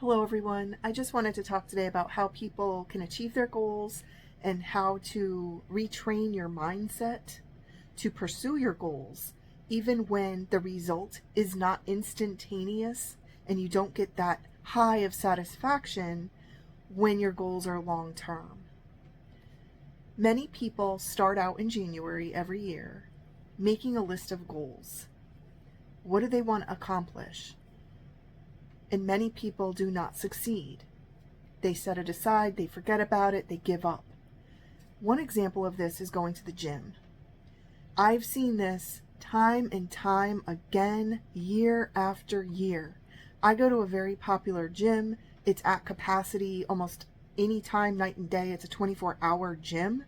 Hello everyone. I just wanted to talk today about how people can achieve their goals and how to retrain your mindset to pursue your goals even when the result is not instantaneous and you don't get that high of satisfaction when your goals are long term. Many people start out in January every year making a list of goals. What do they want to accomplish? And many people do not succeed. They set it aside, they forget about it, they give up. One example of this is going to the gym. I've seen this time and time again, year after year. I go to a very popular gym. It's at capacity almost any time, night and day. It's a 24-hour gym.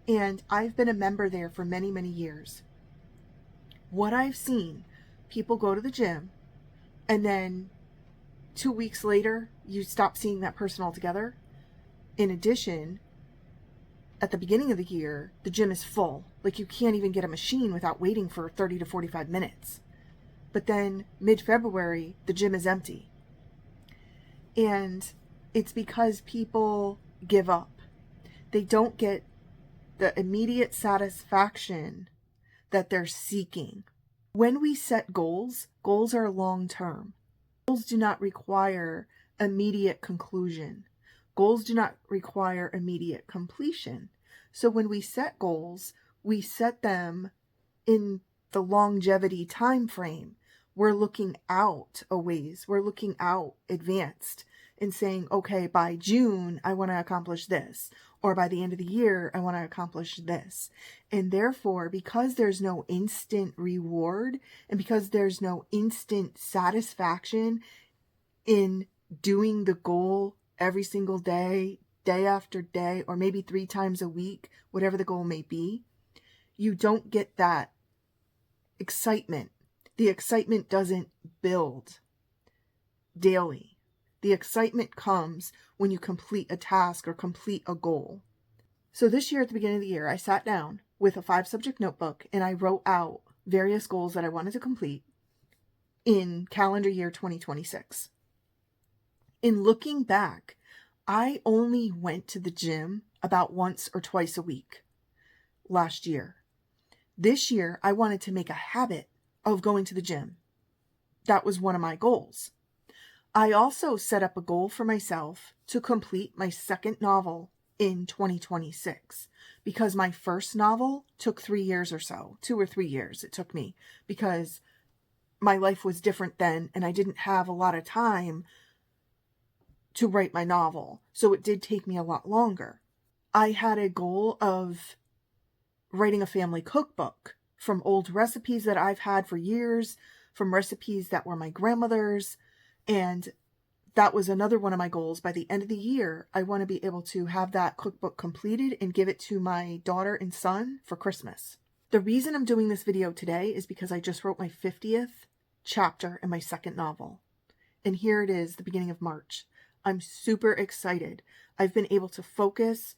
And I've been a member there for many, many years. What I've seen, people go to the gym and then 2 weeks later, you stop seeing that person altogether. In addition, at the beginning of the year, the gym is full. Like you can't even get a machine without waiting for 30 to 45 minutes. But then mid-February, the gym is empty. And it's because people give up. They don't get the immediate satisfaction that they're seeking. When we set goals, goals are long-term. Goals do not require immediate conclusion. Goals do not require immediate completion. So when we set goals, we set them in the longevity time frame. We're looking out a ways. We're looking out advanced and saying, okay, by June, I want to accomplish this. Or by the end of the year, I want to accomplish this. And therefore, because there's no instant reward and because there's no instant satisfaction in doing the goal every single day, day after day, or maybe 3 times a week, whatever the goal may be, you don't get that excitement. The excitement doesn't build daily. The excitement comes when you complete a task or complete a goal. So this year, at the beginning of the year, I sat down with a 5-subject notebook and I wrote out various goals that I wanted to complete in calendar year 2026. In looking back, I only went to the gym about once or twice a week last year. This year, I wanted to make a habit of going to the gym. That was one of my goals. I also set up a goal for myself to complete my second novel in 2026 because my first novel took 3 years or so, 2 or 3 years it took me because my life was different then and I didn't have a lot of time to write my novel. So it did take me a lot longer. I had a goal of writing a family cookbook from old recipes that I've had for years, from recipes that were my grandmother's. And that was another one of my goals. By the end of the year, I want to be able to have that cookbook completed and give it to my daughter and son for Christmas. The reason I'm doing this video today is because I just wrote my 50th chapter in my second novel. And here it is, the beginning of March. I'm super excited. I've been able to focus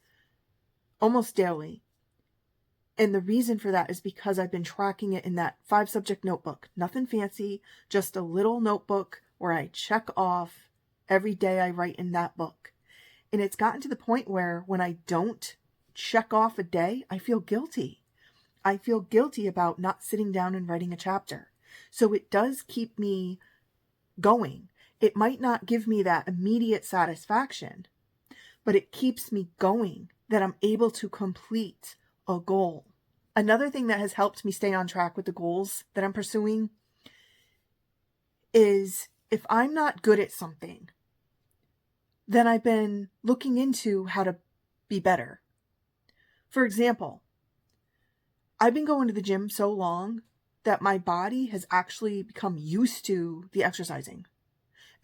almost daily. And the reason for that is because I've been tracking it in that 5-subject notebook. Nothing fancy, just a little notebook where I check off every day I write in that book. And it's gotten to the point where when I don't check off a day, I feel guilty. I feel guilty about not sitting down and writing a chapter. So it does keep me going. It might not give me that immediate satisfaction, but it keeps me going, that I'm able to complete a goal. Another thing that has helped me stay on track with the goals that I'm pursuing is if I'm not good at something, then I've been looking into how to be better. For example, I've been going to the gym so long that my body has actually become used to the exercising.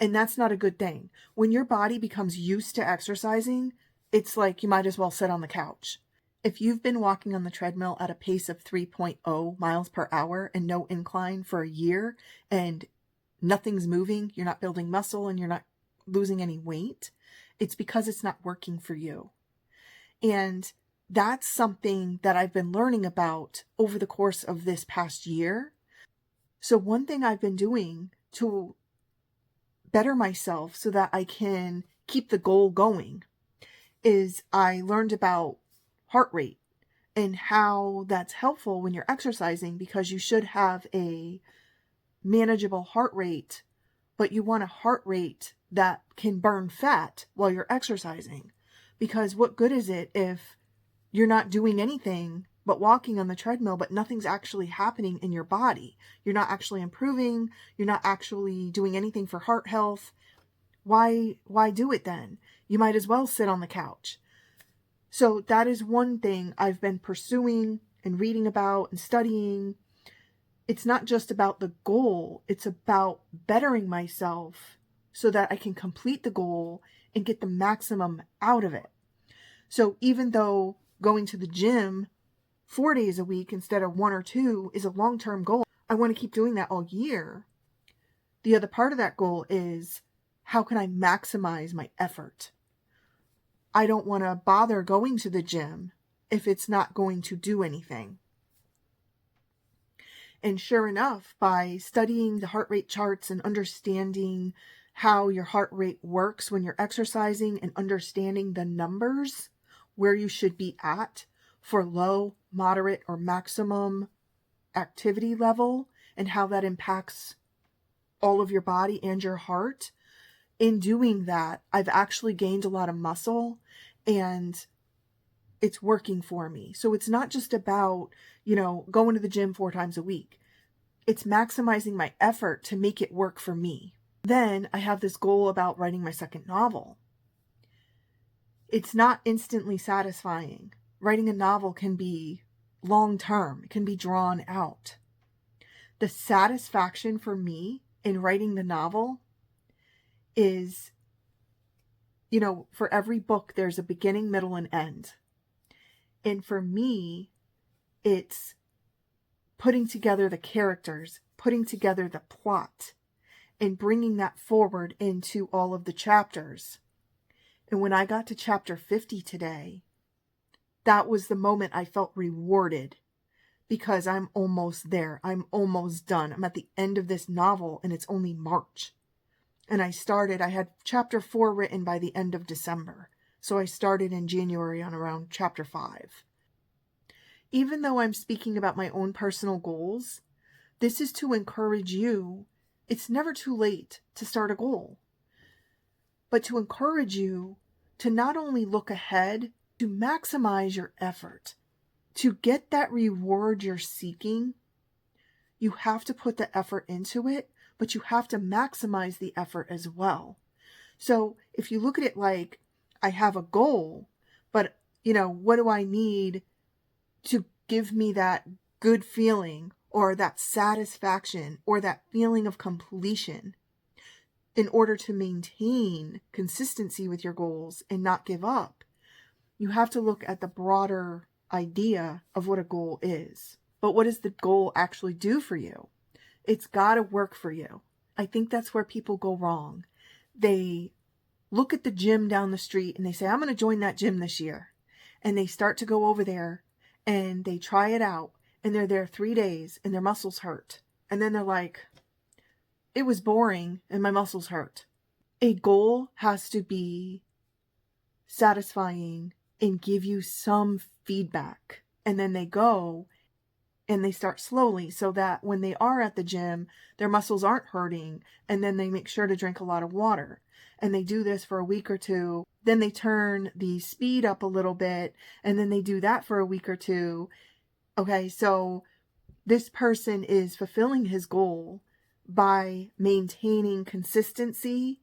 And that's not a good thing. When your body becomes used to exercising, it's like you might as well sit on the couch. If you've been walking on the treadmill at a pace of 3.0 miles per hour and no incline for a year and nothing's moving, you're not building muscle and you're not losing any weight, it's because it's not working for you. And that's something that I've been learning about over the course of this past year. So one thing I've been doing to better myself so that I can keep the goal going is I learned about heart rate and how that's helpful when you're exercising, because you should have a manageable heart rate, but you want a heart rate that can burn fat while you're exercising. Because what good is it if you're not doing anything but walking on the treadmill, but nothing's actually happening in your body? You're not actually improving. You're not actually doing anything for heart health. Why do it then? You might as well sit on the couch. So that is one thing I've been pursuing and reading about and studying. It's not just about the goal. It's about bettering myself so that I can complete the goal and get the maximum out of it. So even though going to the gym 4 days a week instead of 1 or 2 is a long-term goal, I want to keep doing that all year. The other part of that goal is, how can I maximize my effort? I don't want to bother going to the gym if it's not going to do anything. And sure enough, by studying the heart rate charts and understanding how your heart rate works when you're exercising and understanding the numbers where you should be at for low, moderate, or maximum activity level, and how that impacts all of your body and your heart, in doing that, I've actually gained a lot of muscle and it's working for me. So it's not just about, going to the gym 4 times a week. It's maximizing my effort to make it work for me. Then I have this goal about writing my second novel. It's not instantly satisfying. Writing a novel can be long-term. It can be drawn out. The satisfaction for me in writing the novel is, for every book, there's a beginning, middle, and end. And for me, it's putting together the characters, putting together the plot, and bringing that forward into all of the chapters. And when I got to chapter 50 today, that was the moment I felt rewarded, because I'm almost there. I'm almost done. I'm at the end of this novel, and it's only March. And I had chapter 4 written by the end of December. So I started in January on around chapter 5. Even though I'm speaking about my own personal goals, this is to encourage you. It's never too late to start a goal, but to encourage you to not only look ahead, to maximize your effort. To get that reward you're seeking, you have to put the effort into it, but you have to maximize the effort as well. So if you look at it like, I have a goal, but what do I need to give me that good feeling or that satisfaction or that feeling of completion in order to maintain consistency with your goals and not give up? You have to look at the broader idea of what a goal is. But what does the goal actually do for you? It's got to work for you. I think that's where people go wrong. They look at the gym down the street and they say, I'm going to join that gym this year. And they start to go over there and they try it out, and they're there 3 days and their muscles hurt. And then they're like, it was boring and my muscles hurt. A goal has to be satisfying and give you some feedback. And then they go and they start slowly so that when they are at the gym, their muscles aren't hurting. And then they make sure to drink a lot of water. And they do this for a week or 2. Then they turn the speed up a little bit. And then they do that for a week or 2. Okay, so this person is fulfilling his goal by maintaining consistency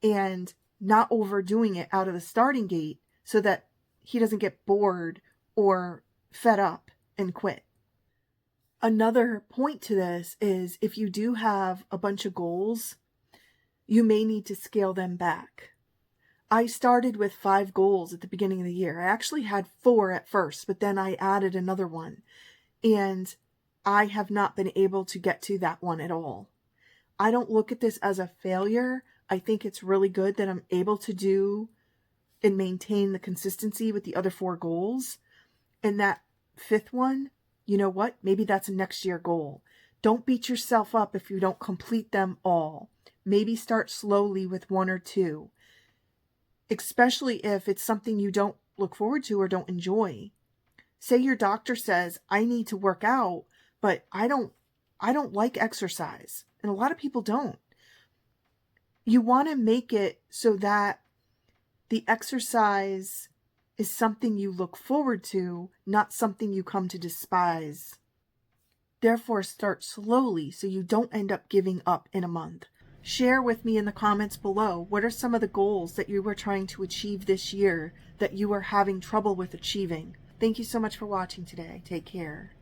and not overdoing it out of the starting gate so that he doesn't get bored or fed up and quit. Another point to this is, if you do have a bunch of goals, you may need to scale them back. I started with 5 goals at the beginning of the year. I actually had 4 at first, but then I added another one. And I have not been able to get to that one at all. I don't look at this as a failure. I think it's really good that I'm able to do and maintain the consistency with the other 4 goals. And that 5th one, you know what? Maybe that's a next year goal. Don't beat yourself up if you don't complete them all. Maybe start slowly with 1 or 2, especially if it's something you don't look forward to or don't enjoy. Say your doctor says, I need to work out, but I don't like exercise. And a lot of people don't. You want to make it so that the exercise is something you look forward to, not something you come to despise. Therefore, start slowly so you don't end up giving up in a month. Share with me in the comments below, what are some of the goals that you were trying to achieve this year that you are having trouble with achieving? Thank you so much for watching today. Take care.